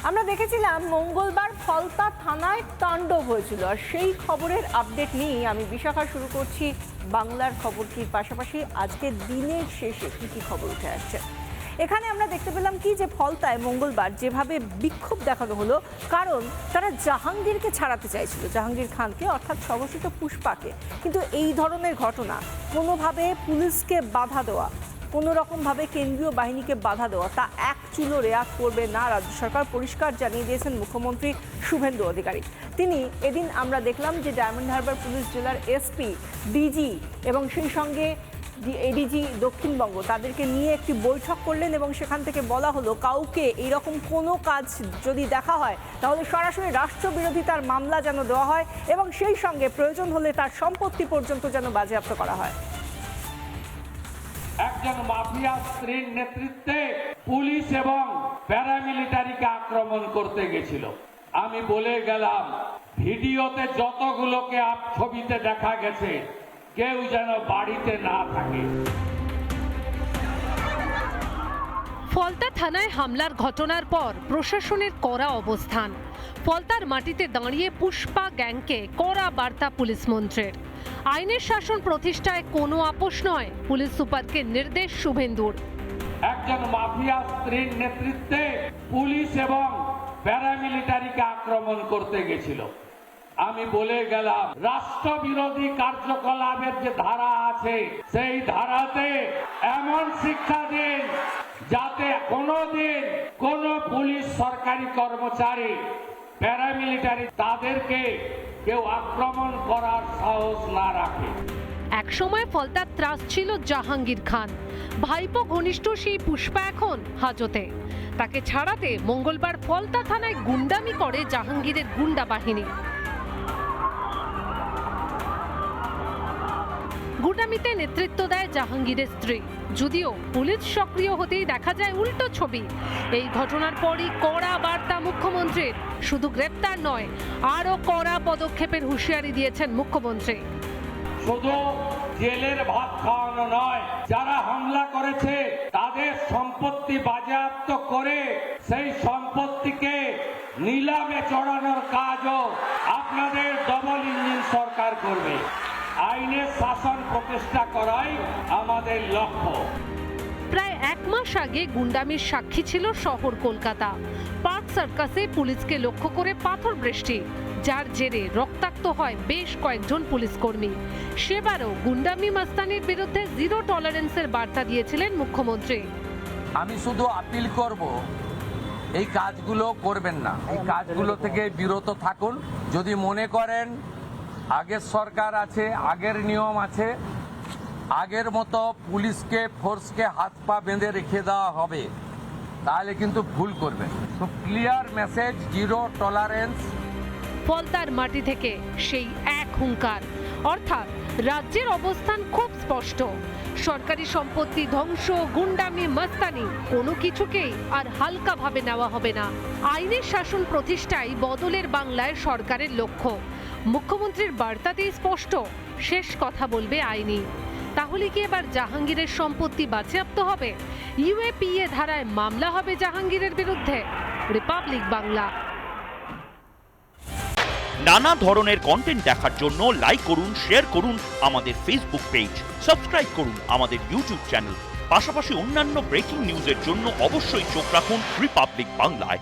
আমরা দেখেছিলাম মঙ্গলবার ফলতা থানায় তাণ্ডব হয়েছিল, আর সেই খবরের আপডেট নিয়ে আমি বিশাখা শুরু করছি বাংলার খবরটির পাশাপাশি আজকে দিনের শেষে কি কি খবর উঠে আসছে। এখানে আমরা দেখতে পেলাম কি যে ফলতায় মঙ্গলবার যেভাবে বিক্ষোভ দেখানো হলো, কারণ তারা জাহাঙ্গীরকে ছাড়াতে চাইছিল, জাহাঙ্গীর খানকে অর্থাৎ স্বঘোষিত পুষ্পাকে। কিন্তু এই ধরনের ঘটনা, কোনোভাবে পুলিশকে বাধা দেওয়া, কোনো রকমভাবে কেন্দ্রীয় বাহিনীকে বাধা দেওয়া, তা এক চুলো রেয়াত করবে না রাজ্য সরকার, পরিষ্কার জানিয়ে দিয়েছেন মুখ্যমন্ত্রী শুভেন্দু অধিকারী। তিনি এদিন আমরা দেখলাম যে ডায়মন্ড হারবার পুলিশ জেলার এসপি, ডিজি এবং সেই সঙ্গে এডিজি দক্ষিণবঙ্গ তাদেরকে নিয়ে একটি বৈঠক করলেন এবং সেখান থেকে বলা হলো কাউকে এইরকম কোনো কাজ যদি দেখা হয় তাহলে সরাসরি রাষ্ট্রবিরোধিতার মামলা যেন দেওয়া হয় এবং সেই সঙ্গে প্রয়োজন হলে তার সম্পত্তি পর্যন্ত যেন বাজেয়াপ্ত করা হয়। একজন মাফিয়া স্ত্রীর নেতৃত্বে পুলিশ এবং প্যারামিলিটারিকে আক্রমণ করতে গেছিল। আমি বলে গেলাম, ভিডিওতে যতগুলোকে ছবিতে দেখা গেছে কেউ যেন বাড়িতে না থাকে। ফলতা থানায় হামলার ঘটনার পর প্রশাসনের কড়া অবস্থান। ফলতার মাটিতে দাঁড়িয়ে পুষ্পা গ্যাংকে কড়া বার্তা পুলিশ মন্ত্রীর। আইনের শাসন প্রতিষ্ঠায় কোনো আপোষ নয়, পুলিশ সুপারকে নির্দেশ শুভেন্দুর। একজন মাফিয়া স্ত্রীর নেতৃত্বে পুলিশ এবং প্যারামিলিটারিকে আক্রমণ করতে গেছিল। আমি বলে গেলাম, রাষ্ট্রবিরোধী কার্যকলাপের যে ধারা আছে সেই ধারাতে এমন শিক্ষা দিন যাতে কোনোদিন কোন পুলিশ সরকারি কর্মচারী প্যারামিলিটারি তাদেরকে কেউ আক্রমণ করার সাহস না রাখে। এক সময় ফলতার ত্রাস ছিল জাহাঙ্গীর খান, ভাইপো ঘনিষ্ঠ সেই পুষ্পা এখন হাজতে। তাকে ছাড়াতে মঙ্গলবার ফলতা থানায় গুন্ডামি করে জাহাঙ্গীরের গুন্ডা বাহিনী। গুন্ডামিতে নেতৃত্ব দেয় জাহাঙ্গীরের স্ত্রী, যদিও পুলিশ সক্রিয় হতেই দেখা যায় উল্টো ছবি। এই ঘটনার পরই কড়া বার্তা মুখ্যমন্ত্রীর। শুধু গ্রেপ্তার নয়, আরও কড়া পদক্ষেপের হুঁশিয়ারি দিয়েছেন মুখ্যমন্ত্রী। শুধু জেলের ভাত খাওয়ানো নয়, যারা হামলা করেছে তাদের সম্পত্তি বাজেয়াপ্ত করে সেই সম্পত্তিকে নিলামে চড়ানোর কাজও আপনাদের ডবল ইঞ্জিন সরকার করবে। আইনের শাসন প্রতিষ্ঠা করাই আমাদের লক্ষ্য। প্রায় এক মাস আগে গুন্ডামির সাক্ষী ছিল শহর কলকাতা। পার্ক সার্কাসে পুলিশকে লক্ষ্য করে পাথর বৃষ্টি, যার জেরে রক্তাক্ত হয় বেশ কয়েকজন পুলিশ কর্মী। সেবারও গুন্ডামি মাস্তানির বিরুদ্ধে জিরো টলারেন্সের বার্তা দিয়েছিলেন মুখ্যমন্ত্রী। আমি শুধু আপিল করব, এই কাজগুলো করবেন না, এই কাজগুলো থেকে বিরত থাকুন। যদি মনে করেন আগের সরকার আছে, আগের নিয়ম আছে, আগের মতো পুলিশকে ফোর্সকে হাত পা বেঁধে রেখে দেওয়া হবে, তাহলে কিন্তু ভুল করবেন। তো ক্লিয়ার মেসেজ, জিরো টলারেন্স। ফলতার মাটি থেকে সেই এক হুঙ্কার, অর্থাৎ রাজ্যের অবস্থান খুব স্পষ্ট। সরকারি সম্পত্তি ধ্বংস, গুন্ডামি, মাস্তানি, কোনো কিছুকেই আর হালকাভাবে নেওয়া হবে না। আইনের শাসন প্রতিষ্ঠায় বদলের বাংলায় সরকারের লক্ষ্য। মুখ্যমন্ত্রীর বার্তাতেই স্পষ্ট, শেষ কথা বলবে আইনি। তাহলে কি এবার জাহাঙ্গীরের সম্পত্তি বাজেয়াপ্ত হবে? ইউএপিএ ধারায় মামলা হবে জাহাঙ্গীরের বিরুদ্ধে? রিপাবলিক বাংলা। নানা ধরনের কন্টেন্ট দেখার জন্য লাইক করুন, শেয়ার করুন আমাদের ফেসবুক পেজ, সাবস্ক্রাইব করুন আমাদের ইউটিউব চ্যানেল। পাশাপাশি অন্যান্য ব্রেকিং নিউজের জন্য অবশ্যই চোখ রাখুন রিপাবলিক বাংলায়।